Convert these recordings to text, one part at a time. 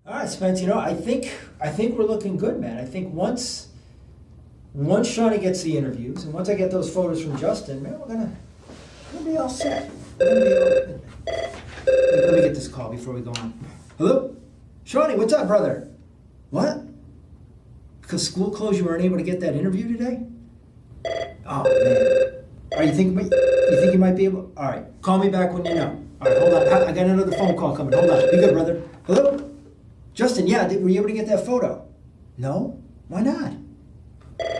All right, Spence. I think we're looking good, man. I think once Shawnee gets the interviews and once I get those photos from Justin, man, we're gonna be all set. Let me get this call before we go on. Hello, Shawnee. What's up, brother? What? Because school closed, you weren't able to get that interview today? Oh man. All right, you think you might be able? All right, call me back when you know. All right, hold on. I got another phone call coming. Hold on. Be good, brother. Hello? Justin, yeah, were you able to get that photo? No? Why not?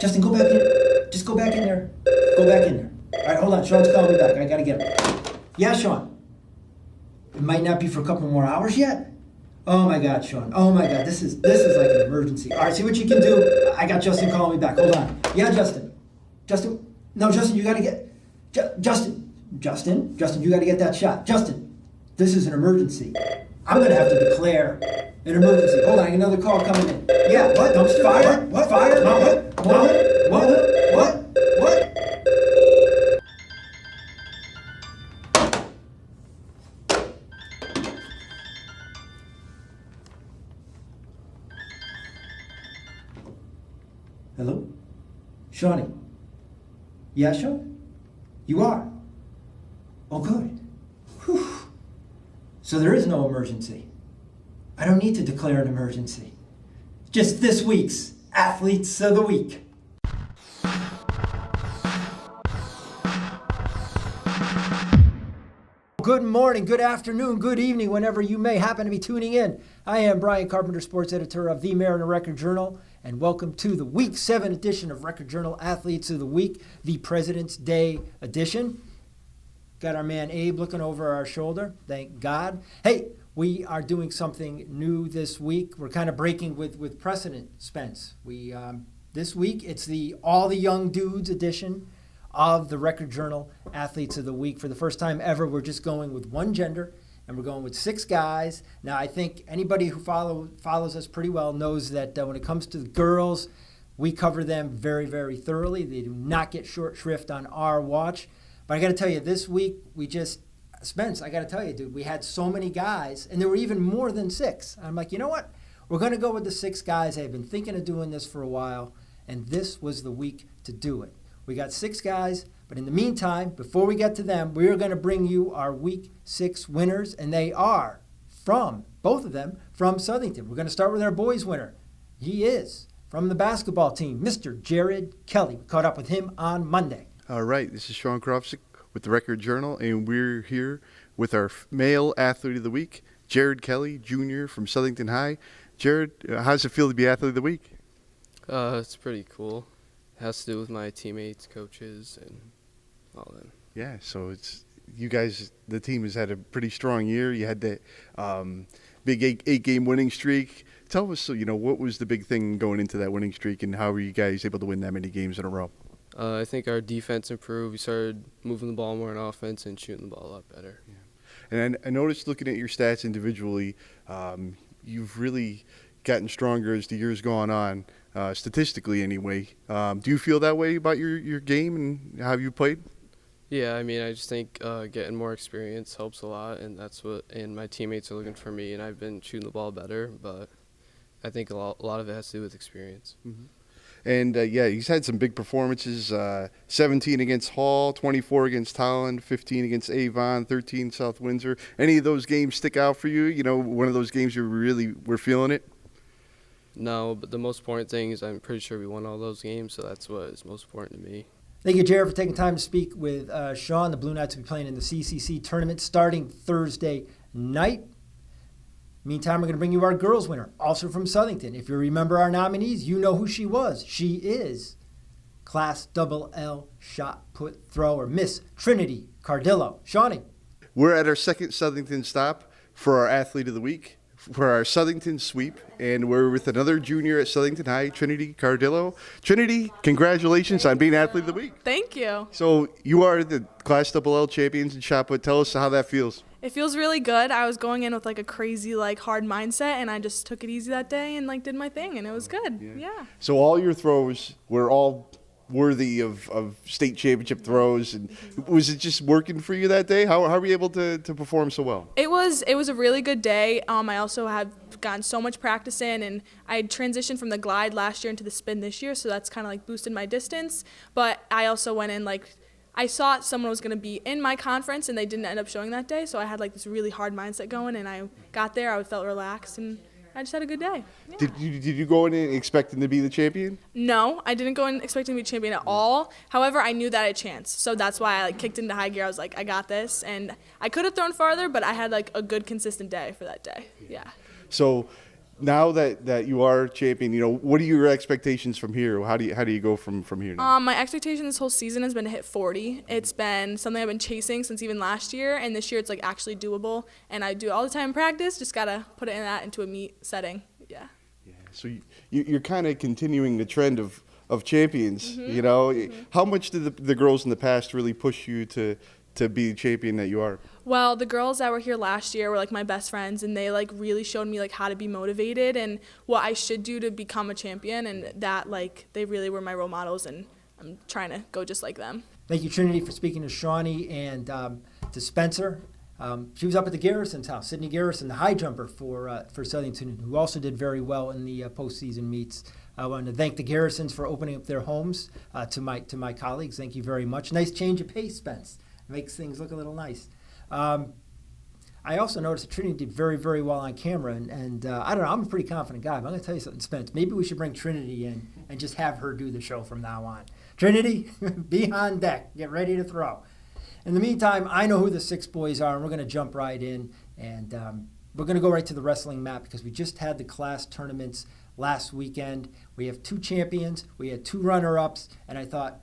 Justin, go back in. Just go back in there. Go back in there. All right, hold on. Sean's calling me back. I got to get him. Yeah, Sean. It might not be for a couple more hours yet. Oh, my God, Sean. Oh, my God. This is like an emergency. All right, see what you can do. I got Justin calling me back. Hold on. Yeah, Justin. No, Justin, you got to get... Justin, you got to get that shot. Justin, this is an emergency. I'm going to have to declare an emergency. Hold on, I got another call coming in. Yeah, what? Don't fire? What? Fire? No, what? Hello? Shawnee? Yeah, Sean? You are? Oh, good. Whew. So there is no emergency. I don't need to declare an emergency. Just this week's Athletes of the Week. Good morning, good afternoon, good evening, whenever you may happen to be tuning in. I am Brian Carpenter, sports editor of the Mariner Record Journal, and welcome to the Week 7 edition of Record Journal Athletes of the Week, the President's Day edition. Got our man Abe looking over our shoulder, thank God. Hey, we are doing something new this week. We're kind of breaking with precedent, Spence. This week, it's the All the Young Dudes edition of the Record Journal Athletes of the Week. For the first time ever, we're just going with one gender, and we're going with 6 guys. Now, I think anybody who follows us pretty well knows that when it comes to the girls, we cover them very, very thoroughly. They do not get short shrift on our watch. But I got to tell you, this week, Spence, I got to tell you, dude, we had so many guys, and there were even more than 6. I'm like, you know what? We're going to go with the 6 guys. I've been thinking of doing this for a while, and this was the week to do it. We got 6 guys, but in the meantime, before we get to them, we're going to bring you our Week 6 winners, and they are both of them, from Southington. We're going to start with our boys winner. He is from the basketball team, Mr. Jared Kelly. We caught up with him on Monday. All right, this is Sean Krofsik with the Record Journal, and we're here with our male athlete of the week, Jared Kelly, Jr. from Southington High. Jared, how does it feel to be athlete of the week? It's pretty cool. It has to do with my teammates, coaches, and all that. Yeah, so it's you guys, the team has had a pretty strong year. You had that big 8-game winning streak. Tell us, what was the big thing going into that winning streak, and how were you guys able to win that many games in a row? I think our defense improved. We started moving the ball more on offense and shooting the ball a lot better. Yeah. And I noticed looking at your stats individually, you've really gotten stronger as the year's gone on, statistically anyway. Do you feel that way about your game and how you played? Yeah, I just think getting more experience helps a lot, and and my teammates are looking for me, and I've been shooting the ball better, but I think a lot of it has to do with experience. Mm-hmm. And, he's had some big performances, 17 against Hall, 24 against Holland, 15 against Avon, 13 South Windsor. Any of those games stick out for you? One of those games you really were feeling it? No, but the most important thing is I'm pretty sure we won all those games, so that's what is most important to me. Thank you, Jared, for taking time to speak with Sean. The Blue Knights will be playing in the CCC tournament starting Thursday night. Meantime, we're going to bring you our girls winner, also from Southington. If you remember our nominees, you know who she was. She is Class L shot put thrower, Miss Trinity Cardillo. Shawnee. We're at our second Southington stop for our Athlete of the Week, for our Southington Sweep, and we're with another junior at Southington High, Trinity Cardillo. Trinity, congratulations on being Athlete of the Week. Thank you. So you are the Class L champions in shot put. Tell us how that feels. It feels really good. I was going in with a crazy hard mindset, and I just took it easy that day and did my thing, and it was good. Yeah. So all your throws were all worthy of state championship throws, and was it just working for you that day? How were you able to perform so well? It was a really good day. I also had gotten so much practice in, and I had transitioned from the glide last year into the spin this year, so that's kind of like boosted my distance. But I also went in like, I saw someone was going to be in my conference, and they didn't end up showing that day, so I had like this really hard mindset going, and I got there, I felt relaxed, and I just had a good day. Yeah. Did you go in expecting to be the champion? No, I didn't go in expecting to be champion at all. However, I knew that I had a chance, so that's why I like kicked into high gear. I was like, I got this, and I could have thrown farther, but I had like a good consistent day for that day. Yeah. So now that you are champion, what are your expectations from here? How do you go from here now? My expectation this whole season has been to hit 40. It's been something I've been chasing since even last year, and this year it's like actually doable. And I do it all the time in practice. Just gotta put it into a meet setting. Yeah. Yeah. So you're kind of continuing the trend of champions. How much did the girls in the past really push you to be the champion that you are? Well, the girls that were here last year were like my best friends, and they like really showed me like how to be motivated and what I should do to become a champion, and that like they really were my role models, and I'm trying to go just like them. Thank you, Trinity, for speaking to Shawnee and to Spencer. She was up at the Garrison's house, Sydney Garrison, the high jumper for Southington, who also did very well in the postseason meets. I wanted to thank the Garrisons for opening up their homes to my colleagues. Thank you very much. Nice change of pace, Spence. Makes things look a little nice. I also noticed that Trinity did very, very well on camera, and I don't know, I'm a pretty confident guy, but I'm going to tell you something, Spence. Maybe we should bring Trinity in and just have her do the show from now on. Trinity, be on deck. Get ready to throw. In the meantime, I know who the 6 boys are, and we're going to jump right in, and we're going to go right to the wrestling mat because we just had the class tournaments last weekend. We have 2 champions, we had 2 runner-ups, and I thought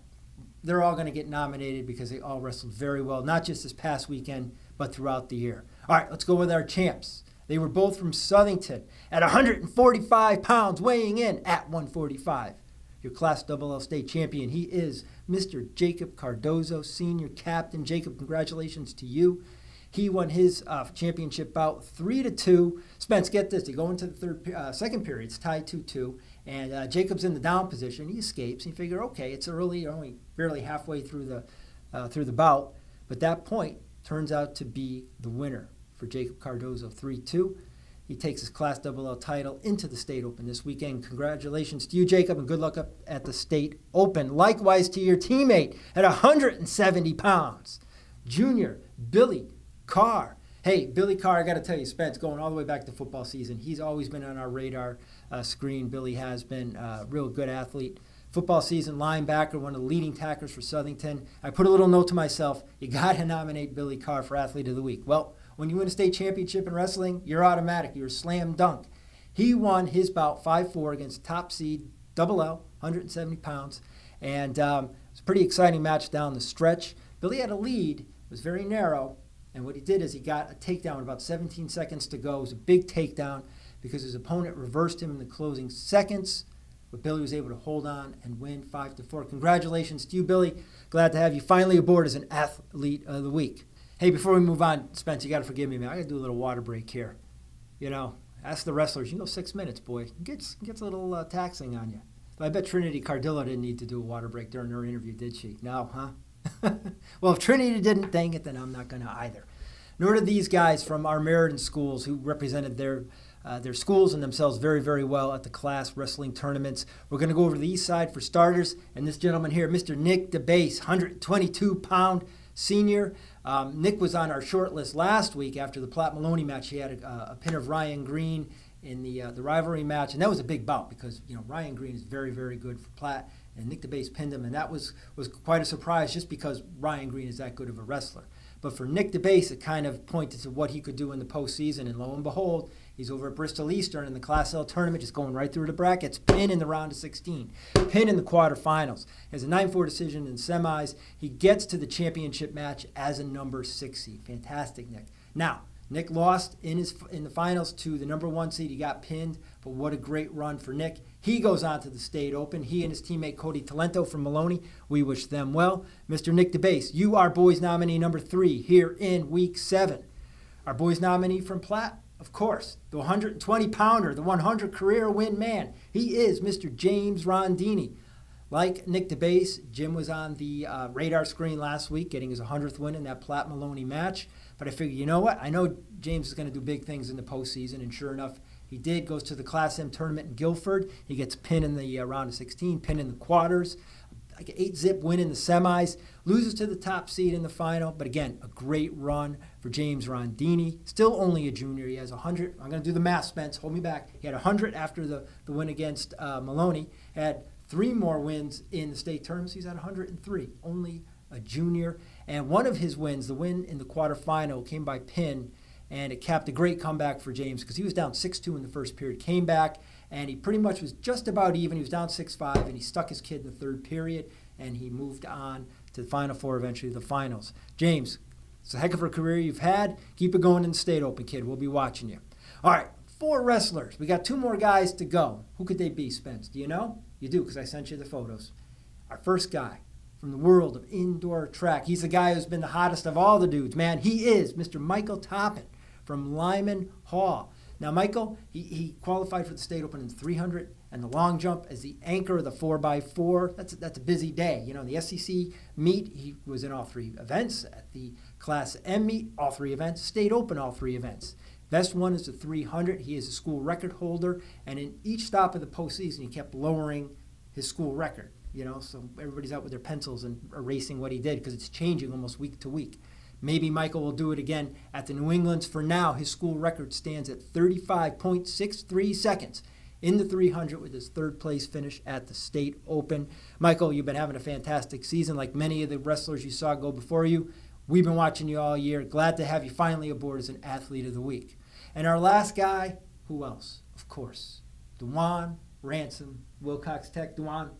they're all going to get nominated because they all wrestled very well, not just this past weekend, but throughout the year. All right, let's go with our champs. They were both from Southington at 145 pounds, weighing in at 145. Your Class XXL state champion, he is Mr. Jacob Cardoza, senior captain. Jacob, congratulations to you. He won his championship bout 3-2. Spence, get this. They go into the second period. It's tied 2-2. And Jacob's in the down position. He escapes. You figure, okay, it's early. You're only barely halfway through the bout. But that point turns out to be the winner for Jacob Cardoza, 3-2. He takes his Class XXL title into the State Open this weekend. Congratulations to you, Jacob, and good luck up at the State Open. Likewise to your teammate at 170 pounds, Junior Billy Carr. Hey, Billy Carr, I got to tell you, Spence, going all the way back to football season, he's always been on our radar screen. Billy has been a real good athlete. Football season linebacker, one of the leading tacklers for Southington. I put a little note to myself, you got to nominate Billy Carr for Athlete of the Week. Well, when you win a state championship in wrestling, you're automatic. You're a slam dunk. He won his bout 5-4 against top seed Double L, 170 pounds. And it's a pretty exciting match down the stretch. Billy had a lead. It was very narrow. And what he did is he got a takedown with about 17 seconds to go. It was a big takedown because his opponent reversed him in the closing seconds. But Billy was able to hold on and win 5-4. Congratulations to you, Billy. Glad to have you finally aboard as an Athlete of the Week. Hey, before we move on, Spence, you got to forgive me, man. I got to do a little water break here. Ask the wrestlers. You go 6 minutes, boy. It gets a little taxing on you. But I bet Trinity Cardillo didn't need to do a water break during her interview, did she? No, huh? Well, if Trinity didn't, dang it, then I'm not going to either. Nor did these guys from our Meriden schools who represented their schools and themselves very, very well at the class wrestling tournaments. We're going to go over to the east side for starters. And this gentleman here, Mr. Nick Debase, 122-pound senior. Nick was on our short list last week after the Platt Maloney match. He had a pin of Ryan Green in the rivalry match, and that was a big bout because Ryan Green is very, very good for Platt, and Nick Debase pinned him, and that was quite a surprise just because Ryan Green is that good of a wrestler. But for Nick Debase, it kind of pointed to what he could do in the postseason, and lo and behold, he's over at Bristol Eastern in the Class L tournament, just going right through the brackets, pin in the round of 16, pin in the quarterfinals. He has a 9-4 decision in the semis. He gets to the championship match as a number 6 seed. Fantastic, Nick. Now, Nick lost in the finals to the number 1 seed. He got pinned, but what a great run for Nick. He goes on to the State Open. He and his teammate Cody Talento from Maloney, we wish them well. Mr. Nick Debase, you are boys nominee number 3 here in Week 7. Our boys nominee from Platt, of course, the 120-pounder, the 100 career win man. He is Mr. James Rondini. Like Nick Debase, Jim was on the radar screen last week getting his 100th win in that Platt-Maloney match. But I figured, you know what? I know James is going to do big things in the postseason, and sure enough, He did, goes to the Class M tournament in Guilford. He gets pin in the round of 16, pin in the quarters, like an 8-zip win in the semis, loses to the top seed in the final. But again, a great run for James Rondini. Still only a junior. He has 100. I'm going to do the math, Spence. Hold me back. He had 100 after the win against Maloney. Had 3 more wins in the state tournaments. He's at 103. Only a junior. And one of his wins, the win in the quarterfinal, came by pin. And it capped a great comeback for James because he was down 6-2 in the first period. Came back, and he pretty much was just about even. He was down 6-5, and he stuck his kid in the third period, and he moved on to the Final Four, eventually the finals. James, it's a heck of a career you've had. Keep it going in the State Open, kid. We'll be watching you. All right, 4 wrestlers. We got 2 more guys to go. Who could they be, Spence? Do you know? You do, because I sent you the photos. Our first guy from the world of indoor track. He's the guy who's been the hottest of all the dudes. Man, he is Mr. Michael Toppin from Lyman Hall. Now, Michael, he qualified for the State Open in the 300 and the long jump as the anchor of the 4x4. That's a busy day. You know, the SEC meet, he was in all 3 events. At the Class M meet, all 3 events. State Open, all 3 events. Best one is the 300. He is a school record holder, and in each stop of the postseason, he kept lowering his school record. You know, so everybody's out with their pencils and erasing what he did because it's changing almost week to week. Maybe Michael will do it again at the New Englands. For now, his school record stands at 35.63 seconds in the 300 with his 3rd place finish at the State Open. Michael, you've been having a fantastic season like many of the wrestlers you saw go before you. We've been watching you all year. Glad to have you finally aboard as an Athlete of the Week. And our last guy, who else? Of course, DeJuan, Ransom, Wilcox Tech. DeJuan,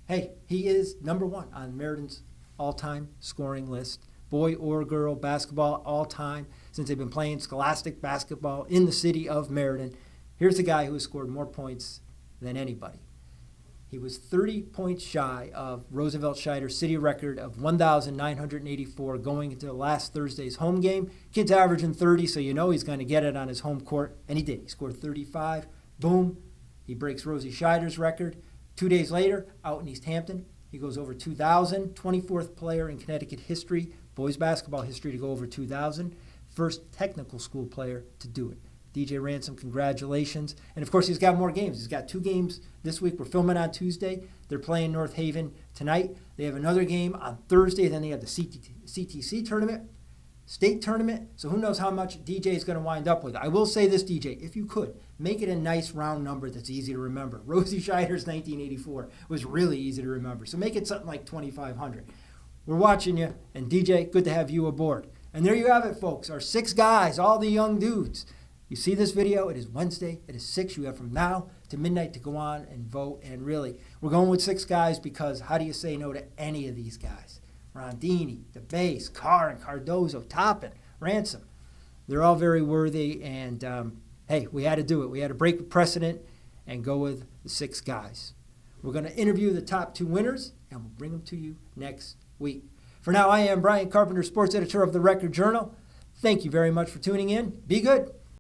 hey, he is number 1 on Meriden's all-time scoring list. Boy or girl basketball all time since they've been playing scholastic basketball in the city of Meriden. Here's a guy who has scored more points than anybody. He was 30 points shy of Roosevelt Scheider's city record of 1,984 going into last Thursday's home game. Kid's averaging 30, so you know he's going to get it on his home court, and he did. He scored 35. Boom. He breaks Rosie Scheider's record. 2 days later, out in East Hampton, he goes over 2,000, 24th player in Connecticut history, boys basketball history, to go over 2,000. First technical school player to do it. DJ Ransom, congratulations. And, of course, he's got more games. He's got 2 games this week. We're filming on Tuesday. They're playing North Haven tonight. They have another game on Thursday. Then they have the CTC tournament, state tournament. So who knows how much DJ is going to wind up with. I will say this, DJ, if you could, make it a nice round number that's easy to remember. Rosie Scheider's 1984 was really easy to remember. So make it something like 2,500. We're watching you, and DJ, good to have you aboard. And there you have it, folks, our 6 guys, all the young dudes. You see this video, it is Wednesday, it is 6. You have from now to midnight to go on and vote. And really, we're going with 6 guys because how do you say no to any of these guys? Rondini, Debase, Carr, and Cardoza, Toppin, Ransom. They're all very worthy, and hey, we had to do it. We had to break the precedent and go with the 6 guys. We're going to interview the top 2 winners, and we'll bring them to you next week. For now, I am Brian Carpenter, sports editor of the Record Journal. Thank you very much for tuning in. Be good.